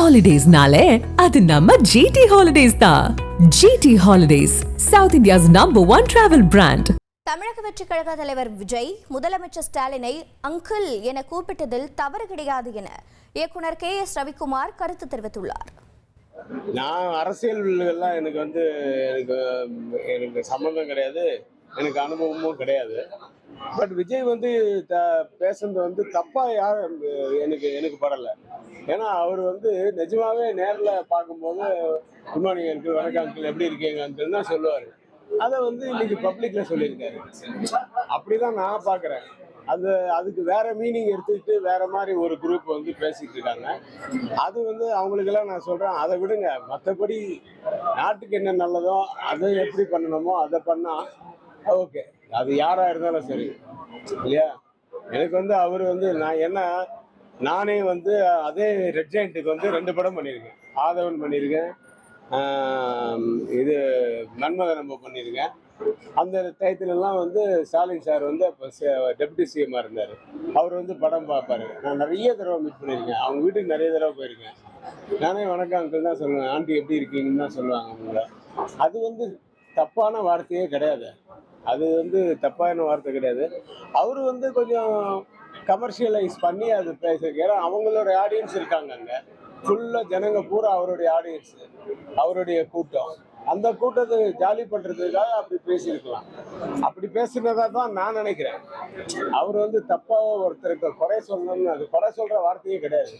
ஹாலிடேஸ்னாலே அது நம்ம ஜிடி ஹாலிடேஸ் தான். GT holidays, south India's #1 travel brand. தமிழக வெற்றி கழக தலைவர் விஜய் முதலமைச்சர் ஸ்டாலினை அங்கிள் என கூப்பிட்டதில் தவறு கிடையாது என இயக்குனர் KS ரவிக்குமார் கருத்து தெரிவித்துள்ளார். நான் அரசியல் எல்லாம் எனக்கு சம்மந்தம் கிடையாது, எனக்கு அனுபவமும் கிடையாது. பட் விஜய் பேசுறது தப்பா யாரும் எனக்கு படலை. ஏன்னா அவர் நிஜமாவே நேரில் பார்க்கும்போது குட் மார்னிங் அங்கிள், வணக்கம் அங்கிள், எப்படி இருக்கீங்க அங்கிள் தான் சொல்லுவார். அதை இன்னைக்கு பப்ளிக்ல சொல்லியிருக்காரு. அப்படிதான் நான் பார்க்குறேன். அதுக்கு வேற மீனிங் எடுத்துக்கிட்டு வேற மாதிரி ஒரு குரூப் பேசிட்டு இருக்காங்க. அது அவங்களுக்கெல்லாம் நான் சொல்றேன், அதை விடுங்க. மற்றபடி நாட்டுக்கு என்ன நல்லதோ அதை எப்படி பண்ணணுமோ அதை பண்ணா ஓகே, அது யாரா இருந்தாலும் சரி இல்லையா. எனக்கு அவர் நானே அதே ரெட் ஜெயண்ட்டுக்கு 2 படம் பண்ணியிருக்கேன். ஆதவன் பண்ணியிருக்கேன், இது மன்மதன் பண்ணியிருக்கேன். அந்த டயத்துலலாம் ஸ்டாலின் சார் டெப்யூட்டி சிஎம்மாக இருந்தார். அவர் படம் பார்ப்பாரு. நான் நிறைய தடவை மீட் பண்ணியிருக்கேன், அவங்க வீட்டுக்கு நிறைய தடவை போயிருக்கேன். நானே வணக்கம் அங்கிள் தான் சொல்லுவேன், ஆண்டி எப்படி இருக்கீங்கன்னு தான் சொல்லுவாங்க அவங்கள. அது தப்பான வார்த்தையே கிடையாது. அது தப்பான வார்த்தை கிடையாது. அவரு கொஞ்சம் கமர்ஷியலைஸ் பண்ணி அது பேசுறதுக்கு, ஏன்னா அவங்களோட ஆடியன்ஸ் இருக்காங்க அங்கே ஃபுல்லாக, ஜனங்க பூரா அவருடைய ஆடியன்ஸ், அவருடைய கூட்டம். அந்த கூட்டத்தை ஜாலி பண்ணுறதுக்காக அப்படி பேசியிருக்கலாம். அப்படி பேசுனதா தான் நான் நினைக்கிறேன். அவர் தப்பாக ஒருத்தருக்கு குறை சொல்லணும்னு, அது குறை சொல்கிற வார்த்தையே கிடையாது.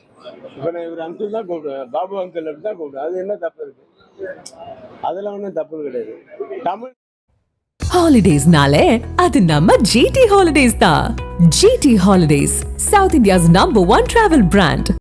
இப்போ நான் இவர் அங்கிள் தான் கூப்பிடுவேன், பாபு அங்கிள் அப்படி தான் கூப்பிடுவேன். அது என்ன தப்பு இருக்கு? அதெல்லாம் ஒன்றும் தப்பு கிடையாது. தமிழ் ஹாலிடேஸ்னாலே அது நம்ம ஜிடி ஹாலிடேஸ் தான். GT holidays, south India's #1 travel brand.